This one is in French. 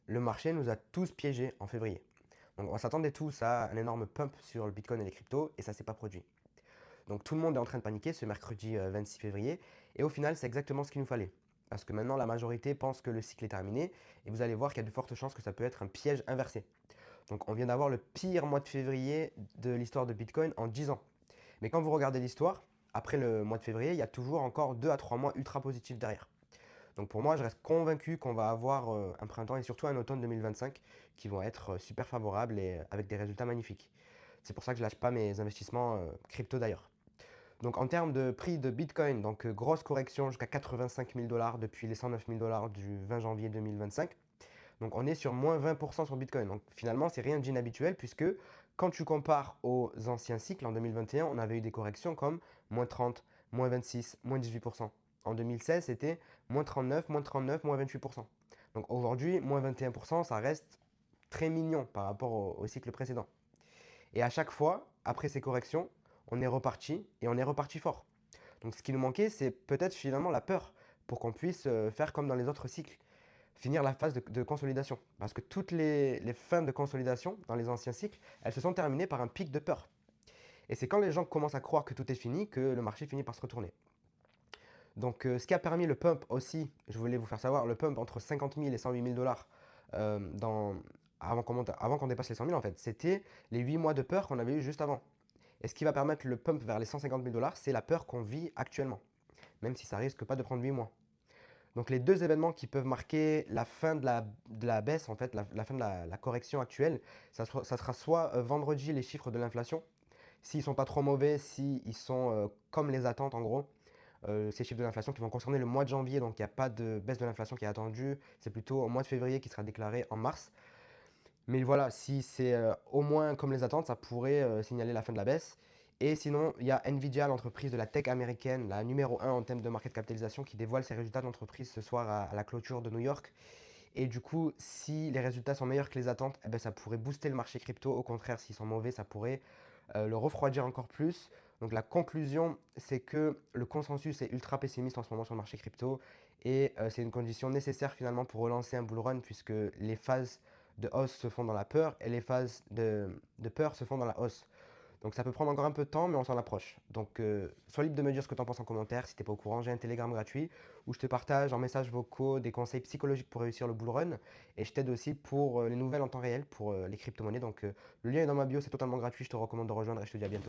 le marché nous a tous piégés en février. Donc on s'attendait tous à un énorme pump sur le Bitcoin et les cryptos et ça ne s'est pas produit. Donc tout le monde est en train de paniquer ce mercredi 26 février et au final c'est exactement ce qu'il nous fallait. Parce que maintenant la majorité pense que le cycle est terminé et vous allez voir qu'il y a de fortes chances que ça peut être un piège inversé. Donc on vient d'avoir le pire mois de février de l'histoire de Bitcoin en 10 ans. Mais quand vous regardez l'histoire, après le mois de février, il y a toujours encore 2 à 3 mois ultra positifs derrière. Donc pour moi, je reste convaincu qu'on va avoir un printemps et surtout un automne 2025 qui vont être super favorables et avec des résultats magnifiques. C'est pour ça que je ne lâche pas mes investissements crypto d'ailleurs. Donc en termes de prix de Bitcoin, donc grosse correction jusqu'à 85 000 dollars depuis les 109 000 dollars du 20 janvier 2025. Donc on est sur moins 20% sur Bitcoin. Donc finalement, c'est rien d'inhabituel puisque quand tu compares aux anciens cycles, en 2021, on avait eu des corrections comme moins 30, moins 26, moins 18%. En 2016, c'était moins 39, moins 39, moins 28%. Donc aujourd'hui, moins 21%, ça reste très mignon par rapport au cycle précédent. Et à chaque fois, après ces corrections, on est reparti et on est reparti fort. Donc ce qui nous manquait, c'est peut-être finalement la peur pour qu'on puisse faire comme dans les autres cycles, finir la phase de consolidation. Parce que toutes les fins de consolidation dans les anciens cycles, elles se sont terminées par un pic de peur. Et c'est quand les gens commencent à croire que tout est fini que le marché finit par se retourner. Donc ce qui a permis le pump aussi, je voulais vous faire savoir, le pump entre 50 000 et 108 000 dollars avant qu'on dépasse les 100 000 en fait, c'était les 8 mois de peur qu'on avait eu juste avant. Et ce qui va permettre le pump vers les 150 000 dollars, c'est la peur qu'on vit actuellement, même si ça risque pas de prendre 8 mois. Donc les deux événements qui peuvent marquer la fin de la baisse, en fait, la fin de la correction actuelle, ça sera soit vendredi les chiffres de l'inflation, s'ils ne sont pas trop mauvais, s'ils sont comme les attentes en gros, ces chiffres de l'inflation qui vont concerner le mois de janvier, donc il n'y a pas de baisse de l'inflation qui est attendue, c'est plutôt au mois de février qui sera déclaré en mars. Mais voilà, si c'est au moins comme les attentes, ça pourrait signaler la fin de la baisse. Et sinon, il y a Nvidia, l'entreprise de la tech américaine, la numéro 1 en termes de market capitalisation, qui dévoile ses résultats d'entreprise ce soir à la clôture de New York. Et du coup, si les résultats sont meilleurs que les attentes, eh ben, ça pourrait booster le marché crypto. Au contraire, s'ils sont mauvais, ça pourrait le refroidir encore plus. Donc la conclusion, c'est que le consensus est ultra pessimiste en ce moment sur le marché crypto. Et c'est une condition nécessaire finalement pour relancer un bull run, puisque les phases de hausse se font dans la peur et les phases de peur se font dans la hausse. Donc ça peut prendre encore un peu de temps, mais on s'en approche. Donc sois libre de me dire ce que tu en penses en commentaire. Si tu n'es pas au courant, j'ai un Telegram gratuit où je te partage en messages vocaux des conseils psychologiques pour réussir le bull run. Et je t'aide aussi pour les nouvelles en temps réel, pour les crypto-monnaies. Donc le lien est dans ma bio, c'est totalement gratuit. Je te recommande de rejoindre et je te dis à bientôt.